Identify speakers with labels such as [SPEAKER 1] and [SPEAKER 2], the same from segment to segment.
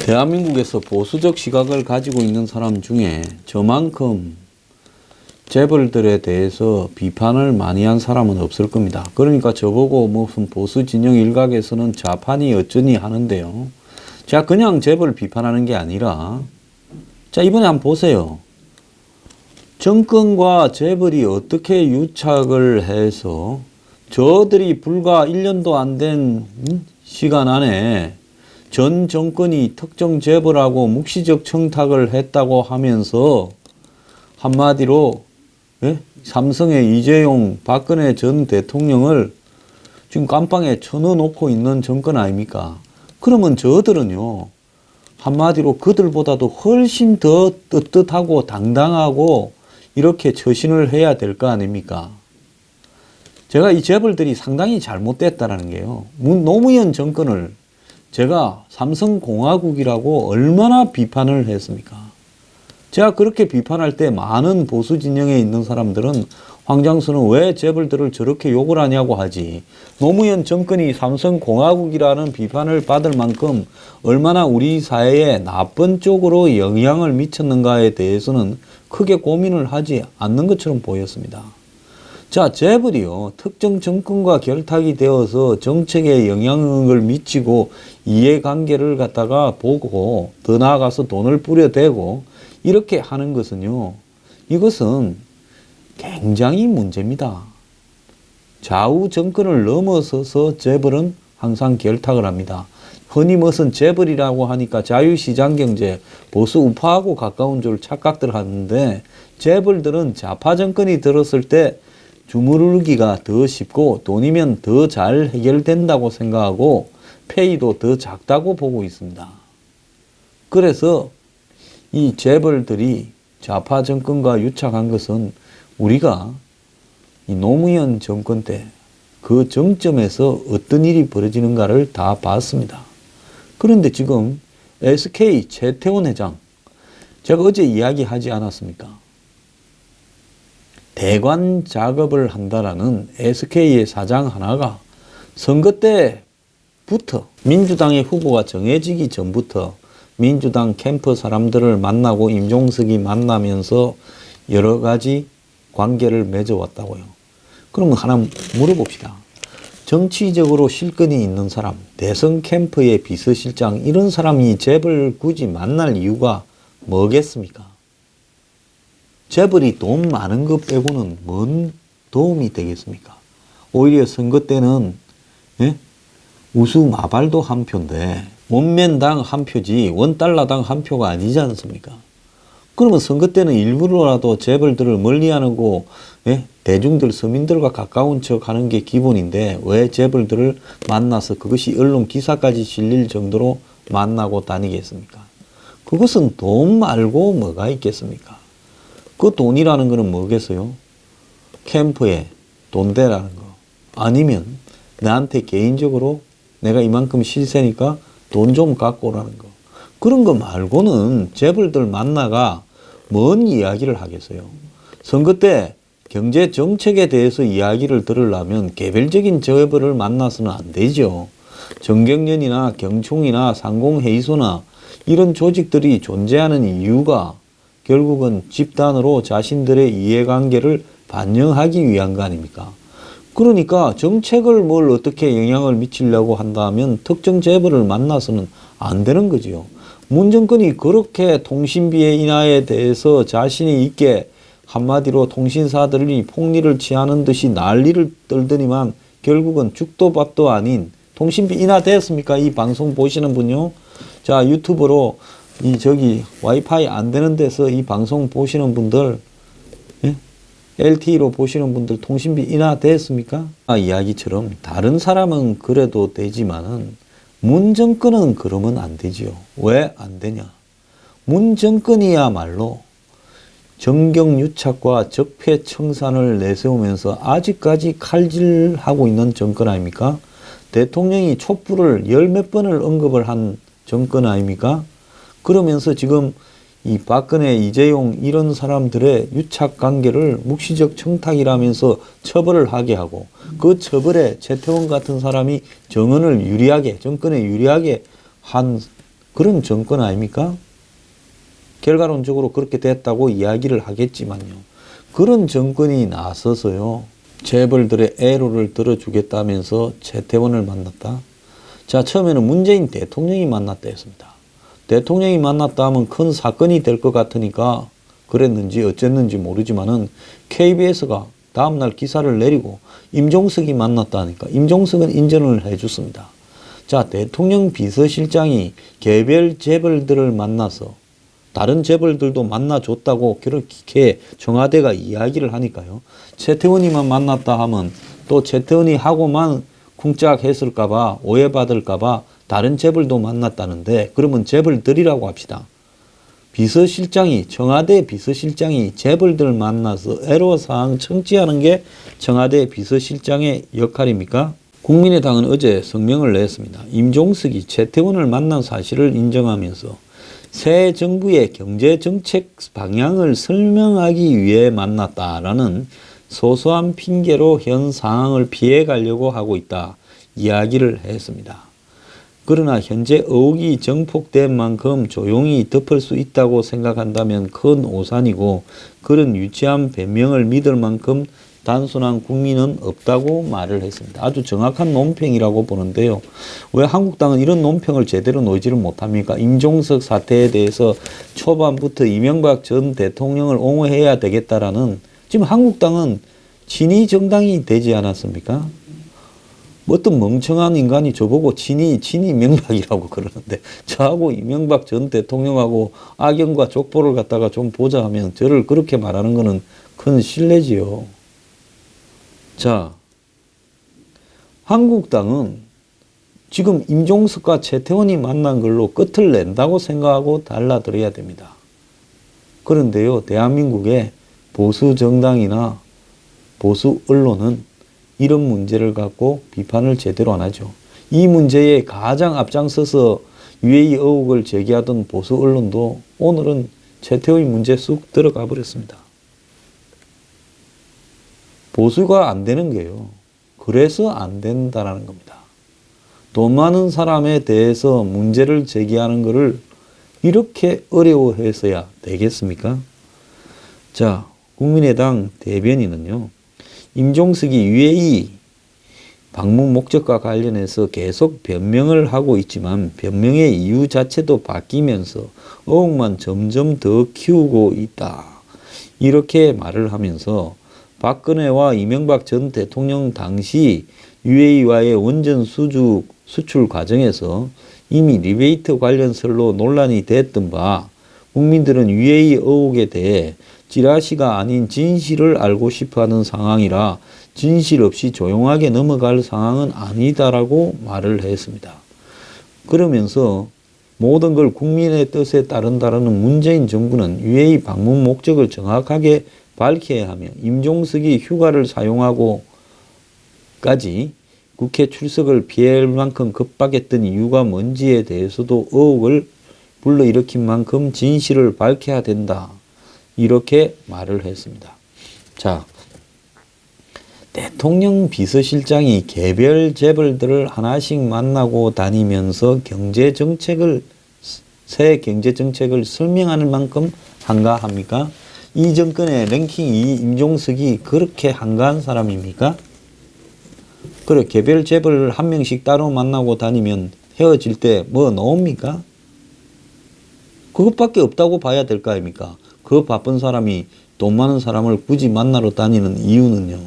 [SPEAKER 1] 대한민국에서 보수적 시각을 가지고 있는 사람 중에 저만큼 재벌들에 대해서 비판을 많이 한 사람은 없을 겁니다. 그러니까 저보고 무슨 보수 진영 일각에서는 좌판이 어쩌니 하는데요. 제가 그냥 재벌 비판하는 게 아니라, 자, 이번에 한번 보세요. 정권과 재벌이 어떻게 유착을 해서 저들이 불과 1년도 안 된 시간 안에 전 정권이 특정 재벌하고 묵시적 청탁을 했다고 하면서 한마디로 삼성의 이재용, 박근혜 전 대통령을 지금 깜빵에 쳐넣어놓고 있는 정권 아닙니까? 그러면 저들은요, 한마디로 그들보다도 훨씬 더 떳떳하고 당당하고 이렇게 처신을 해야 될 거 아닙니까? 제가 이 재벌들이 상당히 잘못됐다라는 게요. 노무현 정권을 제가 삼성공화국이라고 얼마나 비판을 했습니까? 제가 그렇게 비판할 때 많은 보수 진영에 있는 사람들은 황장수는 왜 재벌들을 저렇게 욕을 하냐고 하지. 노무현 정권이 삼성공화국이라는 비판을 받을 만큼 얼마나 우리 사회에 나쁜 쪽으로 영향을 미쳤는가에 대해서는 크게 고민을 하지 않는 것처럼 보였습니다. 자, 재벌이요, 특정 정권과 결탁이 되어서 정책에 영향을 미치고 이해관계를 갖다가 보고 더 나아가서 돈을 뿌려대고 이렇게 하는 것은요, 이것은 굉장히 문제입니다. 좌우 정권을 넘어서서 재벌은 항상 결탁을 합니다. 흔히 무슨 재벌이라고 하니까 자유시장경제, 보수 우파하고 가까운 줄 착각들 하는데, 재벌들은 좌파 정권이 들었을 때 주무르기가 더 쉽고 돈이면 더 잘 해결된다고 생각하고 페이도 더 작다고 보고 있습니다. 그래서 이 재벌들이 좌파 정권과 유착한 것은 우리가 이 노무현 정권 때 그 정점에서 어떤 일이 벌어지는가를 다 봤습니다. 그런데 지금 SK 최태원 회장, 제가 어제 이야기하지 않았습니까? 대관 작업을 한다라는 SK의 사장 하나가 선거 때부터 민주당의 후보가 정해지기 전부터 민주당 캠프 사람들을 만나고 임종석이 만나면서 여러 가지 관계를 맺어왔다고요. 그럼 하나 물어봅시다. 정치적으로 실권이 있는 사람, 대선 캠프의 비서실장, 이런 사람이 재벌 굳이 만날 이유가 뭐겠습니까? 재벌이 돈 많은 것 빼고는 뭔 도움이 되겠습니까? 오히려 선거 때는 우수마발도 한 표인데 원맨당 한 표지 원달러당 한 표가 아니지 않습니까? 그러면 선거 때는 일부러라도 재벌들을 멀리하고 대중들, 서민들과 가까운 척 하는 게 기본인데 왜 재벌들을 만나서 그것이 언론 기사까지 실릴 정도로 만나고 다니겠습니까? 그것은 돈 말고 뭐가 있겠습니까? 그 돈이라는 거는 뭐겠어요? 캠프에 돈 대라는 거. 아니면 나한테 개인적으로 내가 이만큼 실세니까 돈 좀 갖고 오라는 거. 그런 거 말고는 재벌들 만나가 뭔 이야기를 하겠어요? 선거 때 경제 정책에 대해서 이야기를 들으려면 개별적인 재벌을 만나서는 안 되죠. 정경련이나 경총이나 상공회의소나 이런 조직들이 존재하는 이유가 결국은 집단으로 자신들의 이해관계를 반영하기 위한 거 아닙니까? 그러니까 정책을 뭘 어떻게 영향을 미치려고 한다면 특정 재벌을 만나서는 안 되는 거지요. 문 정권이 그렇게 통신비의 인하에 대해서 자신이 있게 한마디로 통신사들이 폭리를 취하는 듯이 난리를 떨더니만 결국은 죽도 밥도 아닌 통신비 인하됐습니까? 이 방송 보시는 분요. 자, 유튜브로 와이파이 안 되는 데서 이 방송 보시는 분들, LTE로 보시는 분들 통신비 인하됐습니까? 이야기처럼 다른 사람은 그래도 되지만은 문 정권은 그러면 안 되지요. 왜 안 되냐? 문 정권이야말로 정경유착과 적폐청산을 내세우면서 아직까지 칼질하고 있는 정권 아닙니까? 대통령이 촛불을 열 몇 번을 언급을 한 정권 아닙니까? 그러면서 지금 이 박근혜, 이재용 이런 사람들의 유착 관계를 묵시적 청탁이라면서 처벌을 하게 하고 그 처벌에 최태원 같은 사람이 정권에 유리하게 한 그런 정권 아닙니까? 결과론적으로 그렇게 됐다고 이야기를 하겠지만요. 그런 정권이 나서서요. 재벌들의 애로를 들어주겠다면서 최태원을 만났다. 자, 처음에는 문재인 대통령이 만났다 했습니다. 대통령이 만났다 하면 큰 사건이 될 것 같으니까 그랬는지 어쨌는지 모르지만은 KBS가 다음날 기사를 내리고 임종석이 만났다 하니까 임종석은 인정을 해줬습니다. 자, 대통령 비서실장이 개별 재벌들을 만나서 다른 재벌들도 만나줬다고 그렇게 청와대가 이야기를 하니까요. 최태원이만 만났다 하면 또 최태원이 하고만 쿵짝 했을까봐 오해받을까봐 다른 재벌도 만났다는데 그러면 재벌들이라고 합시다. 비서실장이 청와대 비서실장이 재벌들 만나서 애로사항 청취하는 게 청와대 비서실장의 역할입니까? 국민의당은 어제 성명을 냈습니다. 임종석이 최태원을 만난 사실을 인정하면서 새 정부의 경제정책 방향을 설명하기 위해 만났다라는 소소한 핑계로 현 상황을 피해가려고 하고 있다 이야기를 했습니다. 그러나 현재 의혹이 정폭된 만큼 조용히 덮을 수 있다고 생각한다면 큰 오산이고 그런 유치한 변명을 믿을 만큼 단순한 국민은 없다고 말을 했습니다. 아주 정확한 논평이라고 보는데요. 왜 한국당은 이런 논평을 제대로 놓지를 못합니까? 임종석 사태에 대해서 초반부터 이명박 전 대통령을 옹호해야 되겠다라는 지금 한국당은 친이 정당이 되지 않았습니까? 어떤 멍청한 인간이 저보고 친이 이명박이라고 그러는데 저하고 이명박 전 대통령하고 악연과 족보를 갖다가 좀 보자 하면 저를 그렇게 말하는 것은 큰 실례지요. 자, 한국당은 지금 임종석과 최태원이 만난 걸로 끝을 낸다고 생각하고 달라들어야 됩니다. 그런데요, 대한민국의 보수 정당이나 보수 언론은 이런 문제를 갖고 비판을 제대로 안 하죠. 이 문제에 가장 앞장서서 UAE 의혹을 제기하던 보수 언론도 오늘은 최태원이 문제 쑥 들어가 버렸습니다. 보수가 안 되는 게요. 그래서 안 된다라는 겁니다. 돈 많은 사람에 대해서 문제를 제기하는 것을 이렇게 어려워해서야 되겠습니까? 자, 국민의당 대변인은요. 임종석이 UAE 방문 목적과 관련해서 계속 변명을 하고 있지만 변명의 이유 자체도 바뀌면서 의혹만 점점 더 키우고 있다. 이렇게 말을 하면서 박근혜와 이명박 전 대통령 당시 UAE와의 원전 수출 과정에서 이미 리베이트 관련설로 논란이 됐던 바 국민들은 UAE 의혹에 대해 찌라시가 아닌 진실을 알고 싶어하는 상황이라 진실 없이 조용하게 넘어갈 상황은 아니다라고 말을 했습니다. 그러면서 모든 걸 국민의 뜻에 따른다라는 문재인 정부는 UAE 방문 목적을 정확하게 밝혀야 하며 임종석이 휴가를 사용하고까지 국회 출석을 피할 만큼 급박했던 이유가 뭔지에 대해서도 의혹을 불러일으킨 만큼 진실을 밝혀야 된다. 이렇게 말을 했습니다. 자, 대통령 비서실장이 개별 재벌들을 하나씩 만나고 다니면서 새 경제정책을 설명하는 만큼 한가합니까? 이 정권의 랭킹 2 임종석이 그렇게 한가한 사람입니까? 그래, 개별 재벌을 한 명씩 따로 만나고 다니면 헤어질 때 뭐 나옵니까? 그것밖에 없다고 봐야 될 거 아닙니까? 그 바쁜 사람이 돈 많은 사람을 굳이 만나러 다니는 이유는요.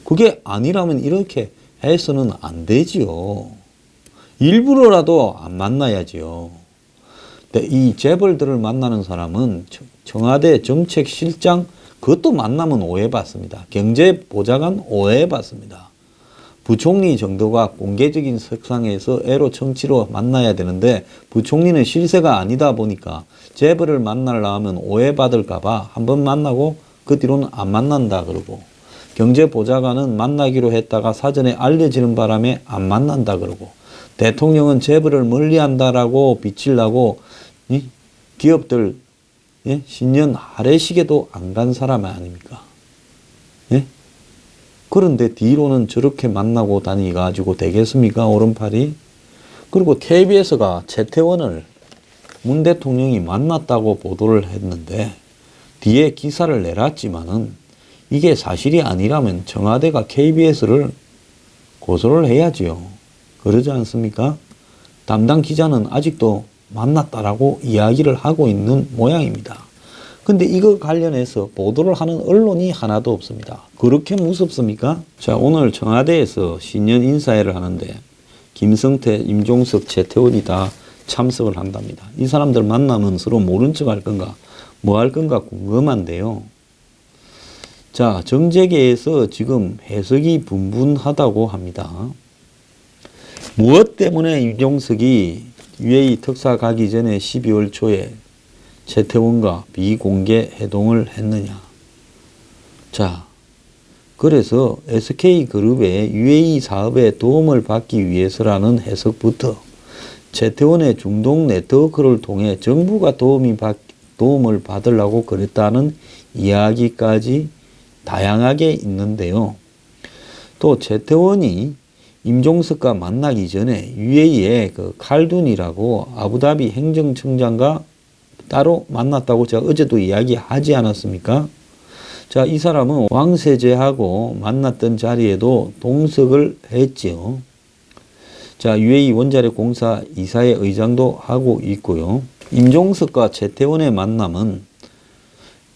[SPEAKER 1] 그게 아니라면 이렇게 해서는 안 되지요. 일부러라도 안 만나야지요. 근데 이 재벌들을 만나는 사람은 청와대 정책실장 그것도 만나면 오해받습니다. 경제보좌관 오해받습니다. 부총리 정도가 공개적인 석상에서 애로 청치로 만나야 되는데 부총리는 실세가 아니다 보니까 재벌을 만나려 하면 오해받을까봐 한번 만나고 그 뒤로는 안 만난다 그러고 경제보좌관은 만나기로 했다가 사전에 알려지는 바람에 안 만난다 그러고 대통령은 재벌을 멀리한다라고 비치려고 기업들 신년 하례식에도 안 간 사람 아닙니까? 예? 그런데 뒤로는 저렇게 만나고 다니가지고 되겠습니까? 오른팔이? 그리고 KBS가 최태원을 문 대통령이 만났다고 보도를 했는데 뒤에 기사를 내놨지만은 이게 사실이 아니라면 청와대가 KBS를 고소를 해야지요. 그러지 않습니까? 담당 기자는 아직도 만났다라고 이야기를 하고 있는 모양입니다. 근데 이거 관련해서 보도를 하는 언론이 하나도 없습니다. 그렇게 무섭습니까? 자, 오늘 청와대에서 신년 인사회를 하는데 김성태, 임종석, 최태원이 다 참석을 한답니다. 이 사람들 만나면 서로 모른 척 할 건가, 뭐 할 건가 궁금한데요. 자, 정재계에서 지금 해석이 분분하다고 합니다. 무엇 때문에 임종석이 UAE 특사 가기 전에 12월 초에 최태원과 비공개 회동을 했느냐. 자, 그래서 SK그룹의 UAE 사업에 도움을 받기 위해서라는 해석부터 최태원의 중동 네트워크를 통해 정부가 도움을 받으려고 그랬다는 이야기까지 다양하게 있는데요. 또 최태원이 임종석과 만나기 전에 UAE의 그 칼둔이라고 아부다비 행정청장과 따로 만났다고 제가 어제도 이야기하지 않았습니까? 자, 이 사람은 왕세제하고 만났던 자리에도 동석을 했지요. 자, UAE 원자력 공사 이사회 의장도 하고 있고요. 임종석과 최태원의 만남은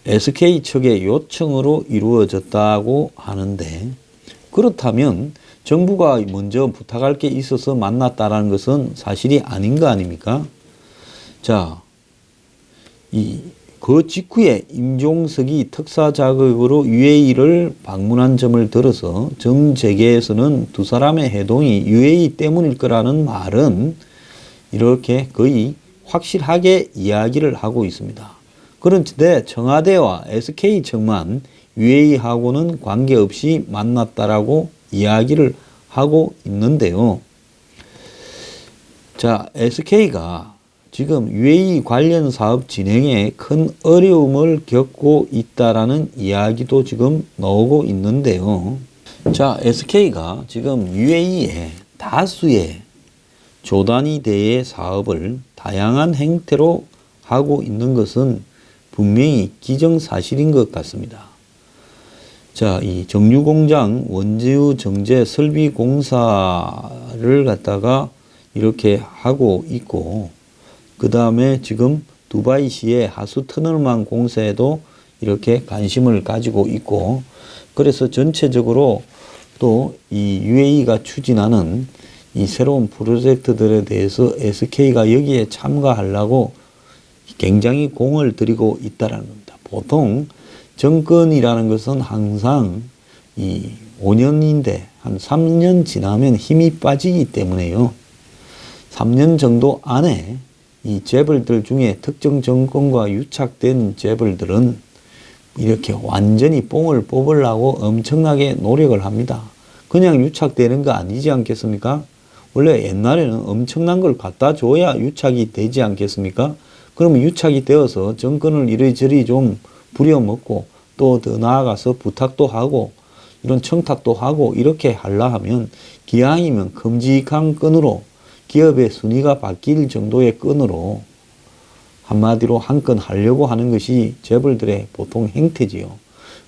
[SPEAKER 1] SK 측의 요청으로 이루어졌다고 하는데, 그렇다면 정부가 먼저 부탁할 게 있어서 만났다라는 것은 사실이 아닌 거 아닙니까? 자, 그 직후에 임종석이 특사 자격으로 UAE를 방문한 점을 들어서 정재계에서는 두 사람의 회동이 UAE 때문일 거라는 말은 이렇게 거의 확실하게 이야기를 하고 있습니다. 그런데 청와대와 SK 측만 UAE하고는 관계없이 만났다라고 이야기를 하고 있는데요. 자, SK가 지금 UAE 관련 사업 진행에 큰 어려움을 겪고 있다라는 이야기도 지금 나오고 있는데요. 자, SK가 지금 UAE에 다수의 조단위 대의 사업을 다양한 형태로 하고 있는 것은 분명히 기정사실인 것 같습니다. 자, 이 정유공장 원재유 정제 설비 공사를 갖다가 이렇게 하고 있고, 그 다음에 지금 두바이시의 하수 터널망 공사에도 이렇게 관심을 가지고 있고, 그래서 전체적으로 또 이 UAE가 추진하는 이 새로운 프로젝트들에 대해서 SK가 여기에 참가하려고 굉장히 공을 들이고 있다는 겁니다. 보통 정권이라는 것은 항상 이 5년인데 한 3년 지나면 힘이 빠지기 때문에요. 3년 정도 안에 이 재벌들 중에 특정 정권과 유착된 재벌들은 이렇게 완전히 뽕을 뽑으려고 엄청나게 노력을 합니다. 그냥 유착되는 거 아니지 않겠습니까? 원래 옛날에는 엄청난 걸 갖다 줘야 유착이 되지 않겠습니까? 그러면 유착이 되어서 정권을 이리저리 좀 부려먹고 또 더 나아가서 부탁도 하고 이런 청탁도 하고 이렇게 하려 하면 기왕이면 큼직한 끈으로 기업의 순위가 바뀔 정도의 끈으로 한마디로 한 건 하려고 하는 것이 재벌들의 보통 행태지요.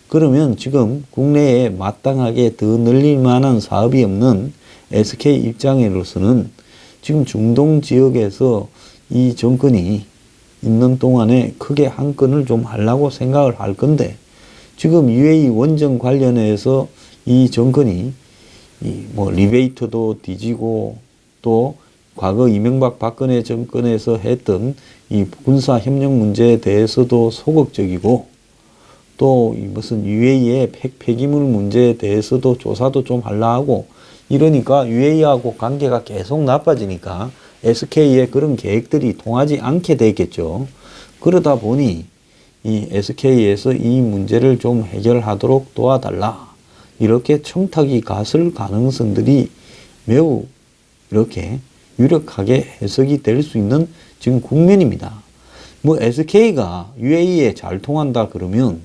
[SPEAKER 1] 그러면 지금 국내에 마땅하게 더 늘릴 만한 사업이 없는 SK 입장으로서는 지금 중동 지역에서 이 정권이 있는 동안에 크게 한 건을 좀 하려고 생각을 할 건데, 지금 UAE 원전 관련해서 이 정권이 뭐 리베이트도 뒤지고 또 과거 이명박 박근혜 정권에서 했던 이 군사 협력 문제에 대해서도 소극적이고, 또 무슨 UAE의 폐기물 문제에 대해서도 조사도 좀 하려 하고, 이러니까 UAE하고 관계가 계속 나빠지니까 SK의 그런 계획들이 통하지 않게 되겠죠. 그러다 보니 이 SK에서 이 문제를 좀 해결하도록 도와달라, 이렇게 청탁이 갔을 가능성들이 매우 이렇게 유력하게 해석이 될 수 있는 지금 국면입니다. 뭐 SK가 UAE에 잘 통한다 그러면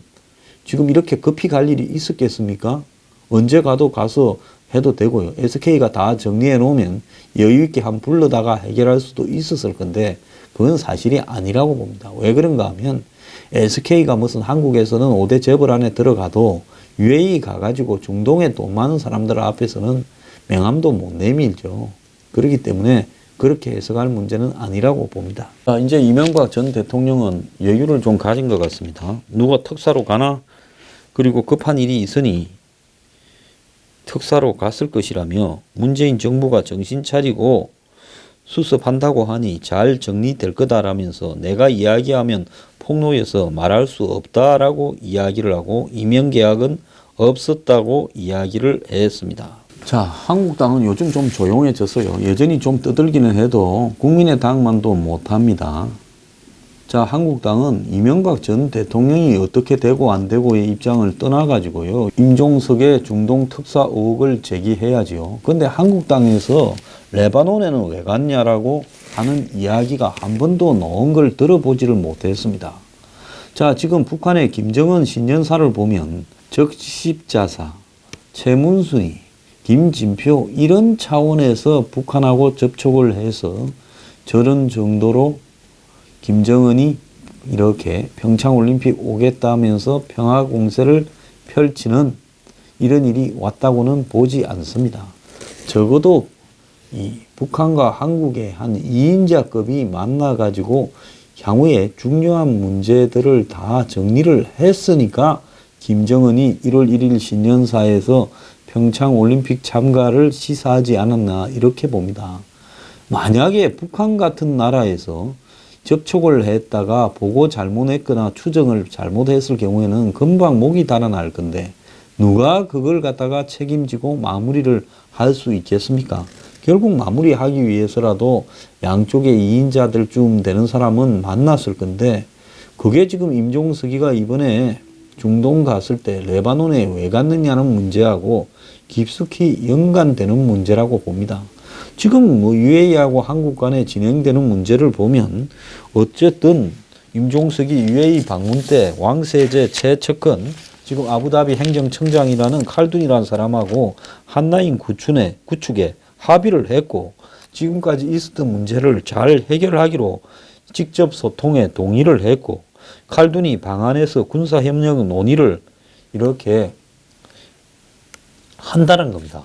[SPEAKER 1] 지금 이렇게 급히 갈 일이 있었겠습니까? 언제 가도 가서 해도 되고요. SK가 다 정리해 놓으면 여유 있게 한 불러다가 해결할 수도 있었을 건데 그건 사실이 아니라고 봅니다. 왜 그런가 하면 SK가 무슨 한국에서는 5대 재벌 안에 들어가도 UAE 가가지고 중동에 돈 많은 사람들 앞에서는 명함도 못 내밀죠. 그렇기 때문에 그렇게 해석할 문제는 아니라고 봅니다. 자, 이제 이명박 전 대통령은 여유를 좀 가진 것 같습니다. 누가 특사로 가나? 그리고 급한 일이 있으니 특사로 갔을 것이라며 문재인 정부가 정신 차리고 수습한다고 하니 잘 정리될 거다라면서 내가 이야기하면 폭로해서 말할 수 없다라고 이야기를 하고 이명계약은 없었다고 이야기를 했습니다. 자, 한국당은 요즘 좀 조용해졌어요. 여전히 좀 떠들기는 해도 국민의당만도 못합니다. 자, 한국당은 이명박 전 대통령이 어떻게 되고 안 되고의 입장을 떠나가지고요. 임종석의 중동 특사 의혹을 제기해야지요. 근데 한국당에서 레바논에는 왜 갔냐라고 하는 이야기가 한 번도 나온 걸 들어보지를 못했습니다. 자, 지금 북한의 김정은 신년사를 보면 적십자사, 최문순이, 김진표 이런 차원에서 북한하고 접촉을 해서 저런 정도로 김정은이 이렇게 평창올림픽 오겠다면서 평화공세를 펼치는 이런 일이 왔다고는 보지 않습니다. 적어도 이 북한과 한국의 한 2인자급이 만나가지고 향후에 중요한 문제들을 다 정리를 했으니까 김정은이 1월 1일 신년사에서 평창올림픽 참가를 시사하지 않았나 이렇게 봅니다. 만약에 북한 같은 나라에서 접촉을 했다가 보고 잘못했거나 추정을 잘못했을 경우에는 금방 목이 달아날 건데 누가 그걸 갖다가 책임지고 마무리를 할 수 있겠습니까? 결국 마무리하기 위해서라도 양쪽의 2인자들쯤 되는 사람은 만났을 건데 그게 지금 임종석이가 이번에 중동 갔을 때 레바논에 왜 갔느냐는 문제하고 깊숙이 연관되는 문제라고 봅니다. 지금 뭐 UAE하고 한국 간에 진행되는 문제를 보면 어쨌든 임종석이 UAE 방문 때 왕세제 최측근 지금 아부다비 행정청장이라는 칼둔이라는 사람하고 한라인 구축에 합의를 했고 지금까지 있었던 문제를 잘 해결하기로 직접 소통에 동의를 했고 칼둔이 방안에서 군사협력 논의를 이렇게 한다는 겁니다.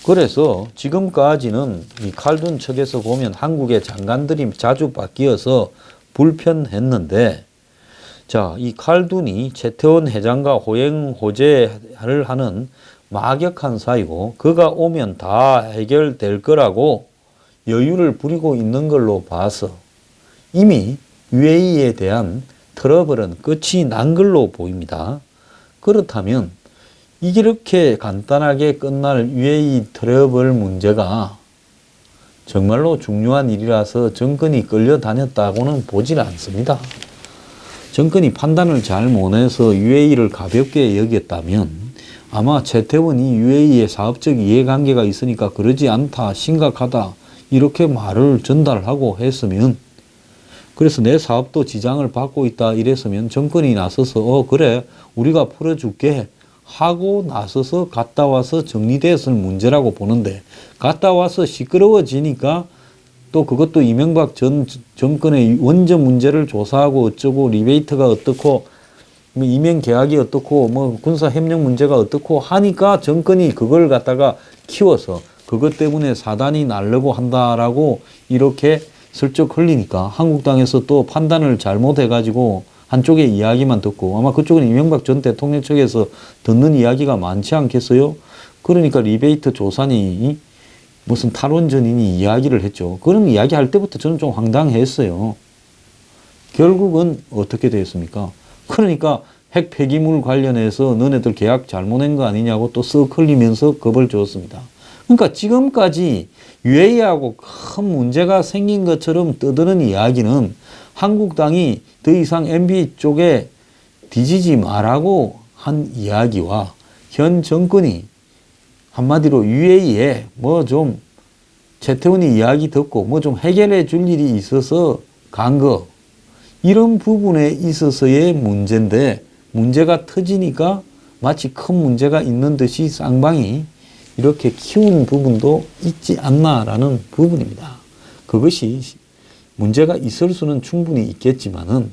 [SPEAKER 1] 그래서 지금까지는 이 칼둔 측에서 보면 한국의 장관들이 자주 바뀌어서 불편했는데 자, 이 칼둔이 최태원 회장과 호행호제를 하는 막역한 사이고 그가 오면 다 해결될 거라고 여유를 부리고 있는 걸로 봐서 이미 UAE에 대한 트러블은 끝이 난 걸로 보입니다. 그렇다면 이렇게 간단하게 끝날 UAE 트러블 문제가 정말로 중요한 일이라서 정권이 끌려다녔다고는 보질 않습니다. 정권이 판단을 잘 못해서 UAE를 가볍게 여겼다면 아마 최태원이 UAE에 사업적 이해관계가 있으니까 그러지 않다, 심각하다 이렇게 말을 전달하고 했으면 그래서 내 사업도 지장을 받고 있다 이랬으면 정권이 나서서 그래 우리가 풀어줄게 하고 나서서 갔다 와서 정리됐을 문제라고 보는데 갔다 와서 시끄러워지니까 또 그것도 이명박 전 정권의 원전 문제를 조사하고 어쩌고 리베이트가 어떻고 뭐 이명 계약이 어떻고 뭐 군사 협력 문제가 어떻고 하니까 정권이 그걸 갖다가 키워서 그것 때문에 사단이 날려고 한다라고 이렇게 슬쩍 흘리니까 한국당에서 또 판단을 잘못해가지고 한쪽의 이야기만 듣고 아마 그쪽은 이명박 전 대통령 측에서 듣는 이야기가 많지 않겠어요? 그러니까 리베이트 조산이 무슨 탈원전이니 이야기를 했죠. 그런 이야기 할 때부터 저는 좀 황당했어요. 결국은 어떻게 되었습니까? 그러니까 핵 폐기물 관련해서 너네들 계약 잘못한 거 아니냐고 또 쓱 흘리면서 겁을 줬습니다. 그러니까 지금까지 UAE하고 큰 문제가 생긴 것처럼 떠드는 이야기는 한국당이 더 이상 MB 쪽에 뒤지지 말라고 한 이야기와 현 정권이 한마디로 UAE에 뭐 좀 최태원이 이야기 듣고 뭐 좀 해결해 줄 일이 있어서 간 거 이런 부분에 있어서의 문제인데 문제가 터지니까 마치 큰 문제가 있는 듯이 쌍방이 이렇게 키운 부분도 있지 않나라는 부분입니다. 그것이 문제가 있을 수는 충분히 있겠지만은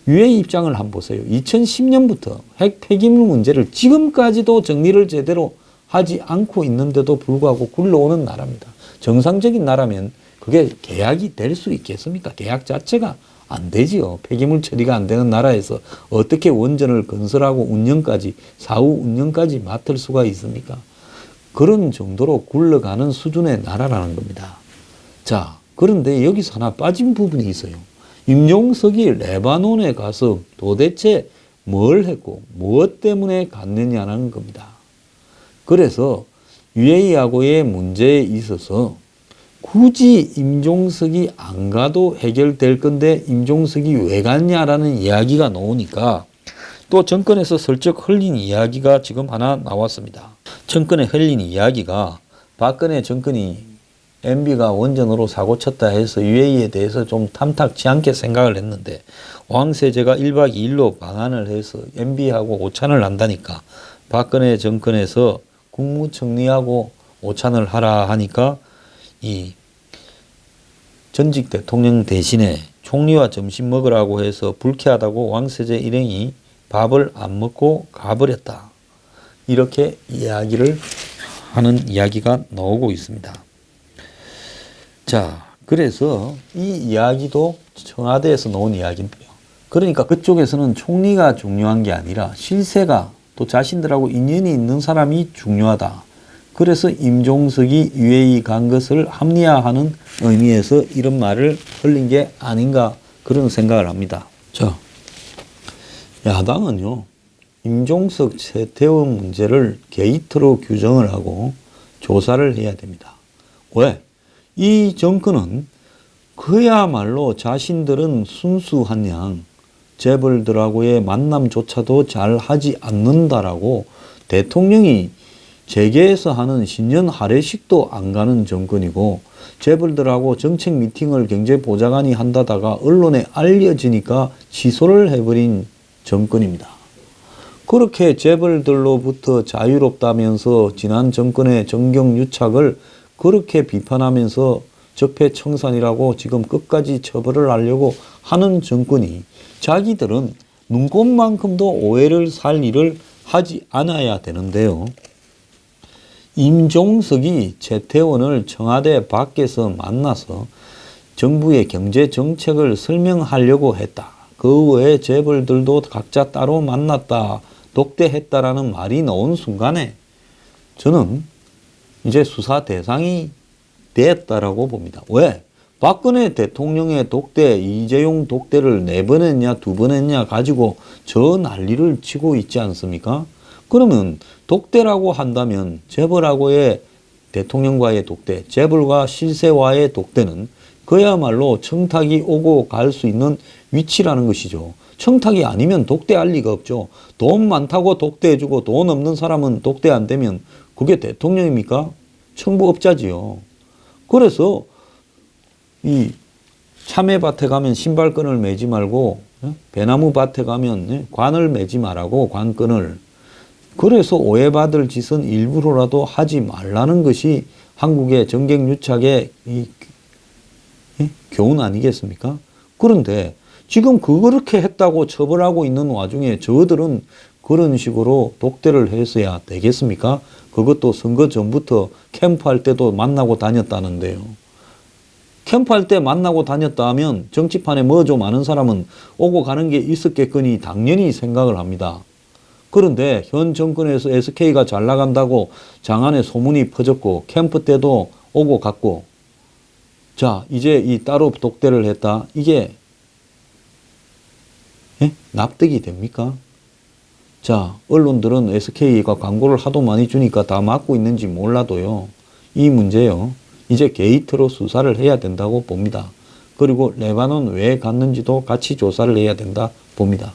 [SPEAKER 1] 유해의 입장을 한번 보세요. 2010년부터 핵 폐기물 문제를 지금까지도 정리를 제대로 하지 않고 있는데도 불구하고 굴러오는 나라입니다. 정상적인 나라면 그게 계약이 될 수 있겠습니까? 계약 자체가 안 되지요. 폐기물 처리가 안 되는 나라에서 어떻게 원전을 건설하고 운영까지, 사후 운영까지 맡을 수가 있습니까? 그런 정도로 굴러가는 수준의 나라라는 겁니다. 자, 그런데 여기서 하나 빠진 부분이 있어요. 임종석이 레바논에 가서 도대체 뭘 했고 무엇 때문에 갔느냐는 겁니다. 그래서 UAE하고의 문제에 있어서 굳이 임종석이 안 가도 해결될 건데 임종석이 왜 갔냐라는 이야기가 나오니까 또 정권에서 슬쩍 흘린 이야기가 지금 하나 나왔습니다. 정권에 흘린 이야기가 박근혜 정권이 MB가 원전으로 사고 쳤다 해서 UAE에 대해서 좀 탐탁치 않게 생각을 했는데 왕세제가 1박 2일로 방한을 해서 MB하고 오찬을 한다니까 박근혜 정권에서 국무총리하고 오찬을 하라 하니까 이 전직 대통령 대신에 총리와 점심 먹으라고 해서 불쾌하다고 왕세제 일행이 밥을 안 먹고 가버렸다. 이렇게 이야기를 하는 이야기가 나오고 있습니다. 자, 그래서 이 이야기도 청와대에서 나온 이야기인데요. 그러니까 그쪽에서는 총리가 중요한 게 아니라 실세가 또 자신들하고 인연이 있는 사람이 중요하다. 그래서 임종석이 UAE 간 것을 합리화하는 의미에서 이런 말을 흘린 게 아닌가 그런 생각을 합니다. 자, 야당은요. 임종석 최태원 문제를 게이트로 규정을 하고 조사를 해야 됩니다. 왜? 이 정권은 그야말로 자신들은 순수한 양 재벌들하고의 만남조차도 잘 하지 않는다라고 대통령이 재계에서 하는 신년 할애식도 안 가는 정권이고 재벌들하고 정책 미팅을 경제보좌관이 한다다가 언론에 알려지니까 취소를 해버린 정권입니다. 그렇게 재벌들로부터 자유롭다면서 지난 정권의 정경유착을 그렇게 비판하면서 적폐청산이라고 지금 끝까지 처벌을 하려고 하는 정권이 자기들은 눈꽃만큼도 오해를 살 일을 하지 않아야 되는데요. 임종석이 최태원을 청와대 밖에서 만나서 정부의 경제정책을 설명하려고 했다. 그 외에 재벌들도 각자 따로 만났다. 독대했다라는 말이 나온 순간에 저는 이제 수사 대상이 됐다라고 봅니다. 왜? 박근혜 대통령의 독대, 이재용 독대를 4번 했냐 2번 했냐 가지고 저 난리를 치고 있지 않습니까? 그러면 독대라고 한다면 재벌하고의 대통령과의 독대, 재벌과 실세와의 독대는 그야말로 청탁이 오고 갈 수 있는 위치라는 것이죠. 청탁이 아니면 독대할 리가 없죠. 돈 많다고 독대해주고 돈 없는 사람은 독대 안 되면 그게 대통령입니까? 청부업자지요. 그래서 이 참외밭에 가면 신발끈을 매지 말고 배나무 밭에 가면 관을 매지 말라고 관끈을. 그래서 오해받을 짓은 일부러라도 하지 말라는 것이 한국의 정경유착의 이 교훈 아니겠습니까? 그런데 지금 그렇게 했다고 처벌하고 있는 와중에 저들은 그런 식으로 독대를 했어야 되겠습니까? 그것도 선거 전부터 캠프할 때도 만나고 다녔다는데요. 캠프할 때 만나고 다녔다 하면 정치판에 뭐 좀 아는 사람은 오고 가는 게 있었겠거니 당연히 생각을 합니다. 그런데 현 정권에서 SK가 잘 나간다고 장안에 소문이 퍼졌고 캠프 때도 오고 갔고 자 이제 이 따로 독대를 했다. 이게 납득이 됩니까? 자, 언론들은 SK가 광고를 하도 많이 주니까 다 막고 있는지 몰라도요. 이 문제요. 이제 게이트로 수사를 해야 된다고 봅니다. 그리고 레바논 왜 갔는지도 같이 조사를 해야 된다 봅니다.